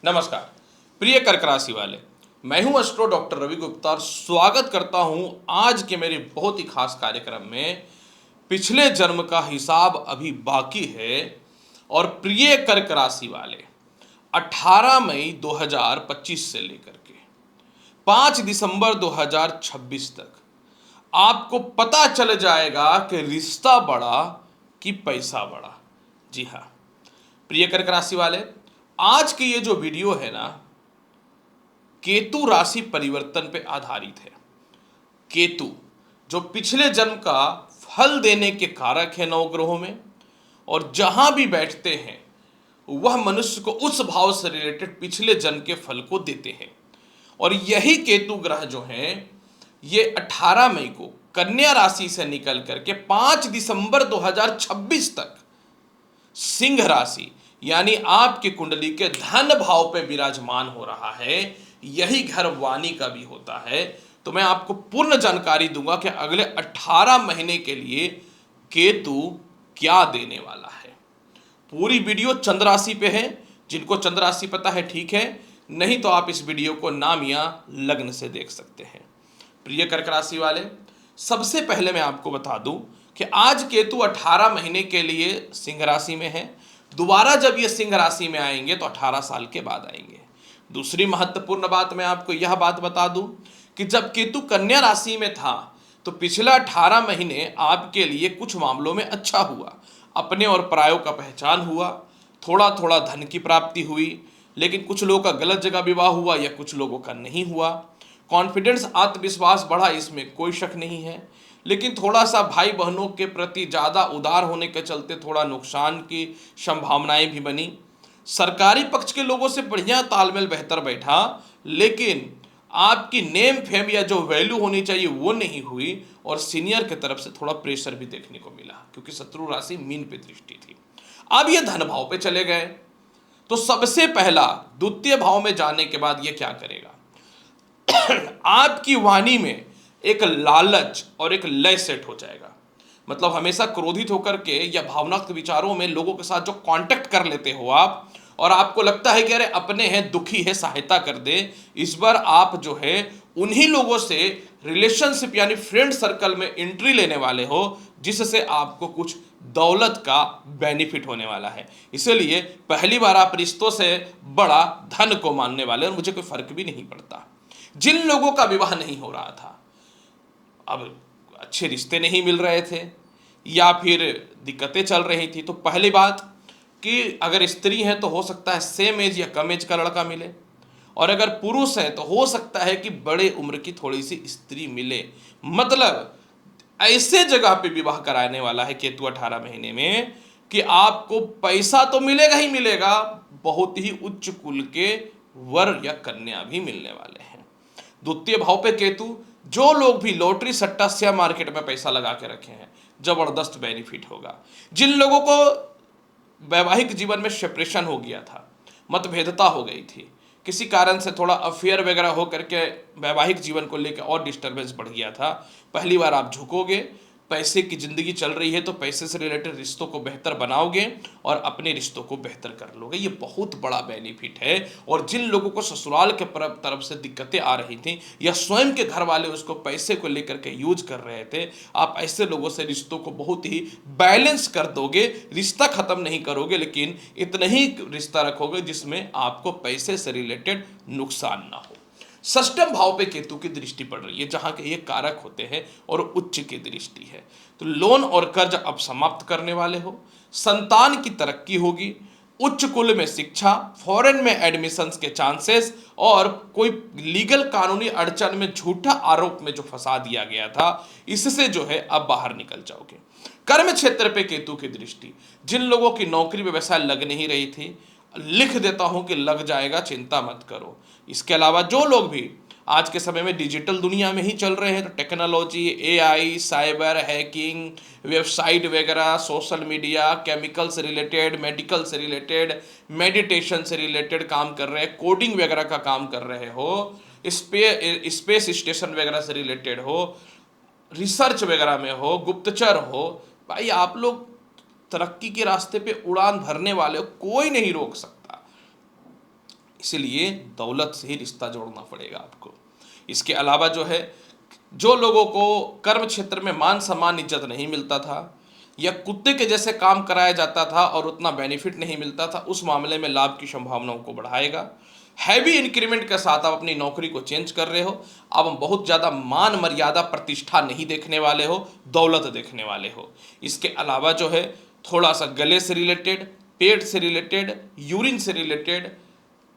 नमस्कार प्रिय कर्क राशि वाले, मैं हूं एस्ट्रो डॉक्टर रवि गुप्ता और स्वागत करता हूं आज के मेरे बहुत ही खास कार्यक्रम में। पिछले जन्म का हिसाब अभी बाकी है और प्रिय कर्क राशि वाले 18 मई 2025 से लेकर के 5 दिसंबर 2026 तक आपको पता चल जाएगा कि रिश्ता बड़ा कि पैसा बड़ा। जी हाँ प्रिय कर्क राशि वाले, आज की ये जो वीडियो है ना, केतु राशि परिवर्तन पे आधारित है। केतु जो पिछले जन्म का फल देने के कारक है नौ ग्रहों में, और जहां भी बैठते हैं वह मनुष्य को उस भाव से रिलेटेड पिछले जन्म के फल को देते हैं। और यही केतु ग्रह जो हैं ये 18 मई को कन्या राशि से निकल करके 5 दिसंबर 2026 तक सिंह राशि यानी आपकी कुंडली के धन भाव पे विराजमान हो रहा है। यही घर वाणी का भी होता है। तो मैं आपको पूर्ण जानकारी दूंगा कि अगले 18 महीने के लिए केतु क्या देने वाला है। पूरी वीडियो चंद्र राशि पे है। जिनको चंद्र राशि पता है ठीक है, नहीं तो आप इस वीडियो को नाम या लग्न से देख सकते हैं। प्रिय कर्क राशि वाले, सबसे पहले मैं आपको बता दूं कि आज केतु 18 महीने के लिए सिंह राशि में है। दोबारा जब ये सिंह राशि में आएंगे तो 18 साल के बाद आएंगे। दूसरी महत्वपूर्ण बात मैं आपको यह बात बता दूं कि जब केतु कन्या राशि में था तो पिछला 18 महीने आपके लिए कुछ मामलों में अच्छा हुआ। अपने और परायों का पहचान हुआ, थोड़ा थोड़ा धन की प्राप्ति हुई, लेकिन कुछ लोगों का गलत जगह विवाह हुआ या कुछ लोगों का नहीं हुआ। कॉन्फिडेंस आत्मविश्वास बढ़ा, इसमें कोई शक नहीं है, लेकिन थोड़ा सा भाई बहनों के प्रति ज़्यादा उदार होने के चलते थोड़ा नुकसान की संभावनाएं भी बनी। सरकारी पक्ष के लोगों से बढ़िया तालमेल बेहतर बैठा, लेकिन आपकी नेम फेम या जो वैल्यू होनी चाहिए वो नहीं हुई, और सीनियर की तरफ से थोड़ा प्रेशर भी देखने को मिला क्योंकि शत्रु राशि मीन पे दृष्टि थी। अब ये धन भाव पे चले गए तो सबसे पहला द्वितीय भाव में जाने के बाद ये क्या करेगा, आपकी वाणी में एक लालच और एक लय सेट हो जाएगा। मतलब हमेशा क्रोधित होकर के या भावनात्मक विचारों में लोगों के साथ जो कांटेक्ट कर लेते हो आप, और आपको लगता है कि अरे अपने हैं, दुखी है, सहायता कर दे, इस बार आप जो है उन्हीं लोगों से रिलेशनशिप यानी फ्रेंड सर्कल में एंट्री लेने वाले हो, जिससे आपको कुछ दौलत का बेनिफिट होने वाला है। इसलिए पहली बार आप रिश्तों से बड़ा धन को मानने वाले, और मुझे कोई फर्क भी नहीं पड़ता। जिन लोगों का विवाह नहीं हो रहा था, अब अच्छे रिश्ते नहीं मिल रहे थे या फिर दिक्कतें चल रही थी, तो पहली बात कि अगर स्त्री है तो हो सकता है सेम एज या कम एज का लड़का मिले, और अगर पुरुष है तो हो सकता है कि बड़े उम्र की थोड़ी सी स्त्री मिले। मतलब ऐसे जगह पे विवाह कराने वाला है केतु 18 महीने में कि आपको पैसा तो मिलेगा ही मिलेगा, बहुत ही उच्च कुल के वर या कन्या भी मिलने वाले हैं। द्वितीय भाव पे केतु, जो लोग भी लॉटरी सट्टा शेयर मार्केट में पैसा लगा के रखे हैं, जबरदस्त बेनिफिट होगा। जिन लोगों को वैवाहिक जीवन में सेपरेशन हो गया था, मतभेदता हो गई थी, किसी कारण से थोड़ा अफेयर वगैरह हो करके वैवाहिक जीवन को लेकर और डिस्टर्बेंस बढ़ गया था, पहली बार आप झुकोगे। पैसे की जिंदगी चल रही है तो पैसे से रिलेटेड रिश्तों को बेहतर बनाओगे और अपने रिश्तों को बेहतर कर लोगे। ये बहुत बड़ा बेनिफिट है। और जिन लोगों को ससुराल के तरफ से दिक्कतें आ रही थी या स्वयं के घर वाले उसको पैसे को लेकर के यूज कर रहे थे, आप ऐसे लोगों से रिश्तों को बहुत ही बैलेंस कर दोगे। रिश्ता खत्म नहीं करोगे, लेकिन इतना ही रिश्ता रखोगे जिसमें आपको पैसे से रिलेटेड नुकसान ना हो। षष्ठम भाव पे केतु की दृष्टि पड़ रही है, जहां के ये कारक होते हैं, और उच्च की दृष्टि है। तो लोन और कर्ज अब समाप्त करने वाले हो, संतान की तरक्की होगी, उच्च कुल में शिक्षा, फॉरेन में एडमिशंस के चांसेस, और कोई लीगल कानूनी अड़चन में झूठा आरोप में जो फंसा दिया गया था, इससे जो है अब बाहर निकल जाओगे। कर्म क्षेत्र पे केतु की दृष्टि, जिन लोगों की नौकरी व्यवसाय लग नहीं रही थी, लिख देता हूं कि लग जाएगा, चिंता मत करो। इसके अलावा जो लोग भी आज के समय में डिजिटल दुनिया में ही चल रहे हैं, तो technology, AI, cyber, hacking, website वगैरह, सोशल मीडिया, केमिकल से रिलेटेड, मेडिकल से रिलेटेड, मेडिटेशन से रिलेटेड काम कर रहे हैं, कोडिंग वगैरह का काम कर रहे हो, स्पेस स्टेशन वगैरह से रिलेटेड हो, रिसर्च वगैरह में हो, गुप्तचर हो, भाई आप लोग तरक्की के रास्ते पे उड़ान भरने वाले हो, कोई नहीं रोक सकता। इसलिए दौलत से ही रिश्ता जोड़ना पड़ेगा आपको। इसके अलावा जो है, जो लोगों को कर्म क्षेत्र में मान सम्मान इज्जत नहीं मिलता था या कुत्ते के जैसे काम कराया जाता था और उतना बेनिफिट नहीं मिलता था, उस मामले में लाभ की संभावनाओं को बढ़ाएगा। हैवी इंक्रीमेंट के साथ आप अपनी नौकरी को चेंज कर रहे हो, अब हम बहुत ज़्यादा मान मर्यादा प्रतिष्ठा नहीं देखने वाले हो, दौलत देखने वाले हो। इसके अलावा जो है, थोड़ा सा गले से रिलेटेड, पेट से रिलेटेड, यूरिन से रिलेटेड,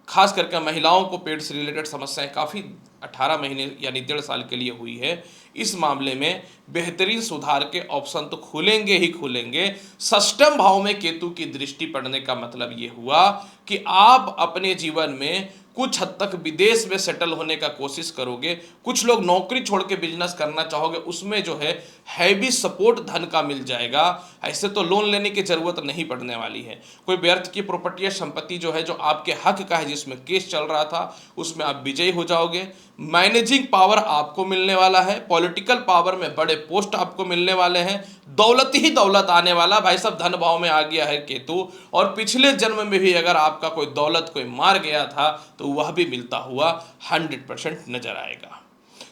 खास करके महिलाओं को पेट से रिलेटेड समस्याएं काफ़ी 18 महीने यानी 1.5 साल के लिए हुई है। इस मामले में बेहतरीन सुधार के ऑप्शन तो खुलेंगे ही खुलेंगे। षष्ठम भाव में केतु की दृष्टि पड़ने का मतलब ये हुआ कि आप अपने जीवन में कुछ हद तक विदेश में सेटल होने का कोशिश करोगे। कुछ लोग नौकरी छोड़ के बिजनेस करना चाहोगे, उसमें जो है हैवी सपोर्ट धन का मिल जाएगा। ऐसे तो लोन लेने की जरूरत नहीं पड़ने वाली है। कोई व्यर्थ की प्रॉपर्टी या संपत्ति जो है, जो आपके हक का है, जिसमें केस चल रहा था, उसमें आप विजयी हो जाओगे। मैनेजिंग पावर आपको मिलने वाला है, पॉलिटिकल पावर में बड़े पोस्ट आपको मिलने वाले हैं, दौलत ही दौलत आने वाला। भाई साहब, धन भाव में आ गया है केतु, और पिछले जन्म में भी अगर आपका कोई दौलत कोई मार गया था तो वह भी मिलता हुआ 100% नजर आएगा।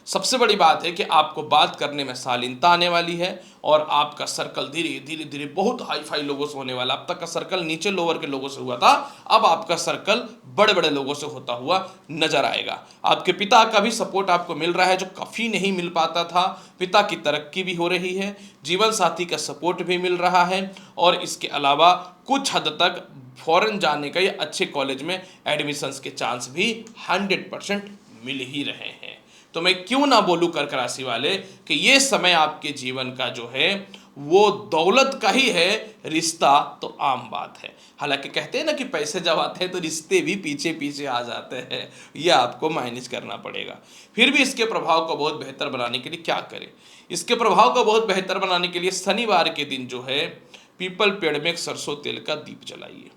सबसे बड़ी बात है कि आपको बात करने में शालीनता आने वाली है और आपका सर्कल धीरे धीरे धीरे बहुत हाई फाई लोगों से होने वाला। अब तक का सर्कल नीचे लोअर के लोगों से हुआ था, अब आपका सर्कल बड़े बड़े लोगों से होता हुआ नजर आएगा। आपके पिता का भी सपोर्ट आपको मिल रहा है, जो काफ़ी नहीं मिल पाता था। पिता की तरक्की भी हो रही है, जीवन साथी का सपोर्ट भी मिल रहा है, और इसके अलावा कुछ हद तक फॉरेन जाने का या अच्छे कॉलेज में एडमिशन्स के चांस भी 100% मिल ही रहे हैं। तो मैं क्यों ना बोलूं कर्क राशि वाले कि ये समय आपके जीवन का जो है वो दौलत का ही है, रिश्ता तो आम बात है। हालांकि कहते हैं ना कि पैसे जब आते हैं तो रिश्ते भी पीछे पीछे आ जाते हैं, ये आपको मैनेज करना पड़ेगा। फिर भी इसके प्रभाव को बहुत बेहतर बनाने के लिए क्या करें? इसके प्रभाव को बहुत बेहतर बनाने के लिए शनिवार के दिन जो है, पीपल पेड़ में एक सरसों तेल का दीप जलाइए।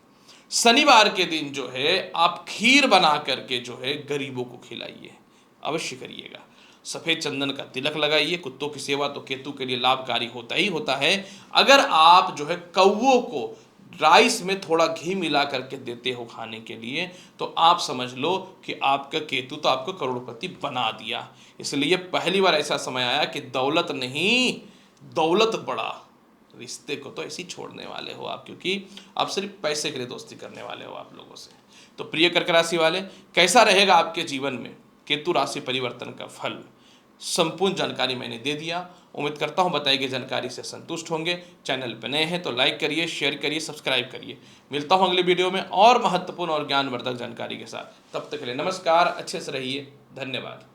शनिवार के दिन जो है आप खीर बना करके जो है गरीबों को खिलाइए, अवश्य करिएगा। सफ़ेद चंदन का तिलक लगाइए। कुत्तों की सेवा तो केतु के लिए लाभकारी होता ही होता है। अगर आप जो है कौवों को राइस में थोड़ा घी मिला करके देते हो खाने के लिए, तो आप समझ लो कि आपका केतु तो आपको करोड़पति बना दिया। इसलिए पहली बार ऐसा समय आया कि दौलत नहीं, दौलत बढ़ा। रिश्ते को तो ऐसे ही छोड़ने वाले हो आप, क्योंकि आप सिर्फ पैसे के लिए दोस्ती करने वाले हो आप लोगों से। तो प्रिय कर्क राशि वाले, कैसा रहेगा आपके जीवन में केतु राशि परिवर्तन का फल? संपूर्ण जानकारी मैंने दे दिया। उम्मीद करता हूं बताई गई जानकारी से संतुष्ट होंगे। चैनल पर नए हैं तो लाइक करिए, शेयर करिए, सब्सक्राइब करिए। मिलता हूं अगले वीडियो में और महत्वपूर्ण और ज्ञानवर्धक जानकारी के साथ। तब तक के लिए नमस्कार, अच्छे से रहिए, धन्यवाद।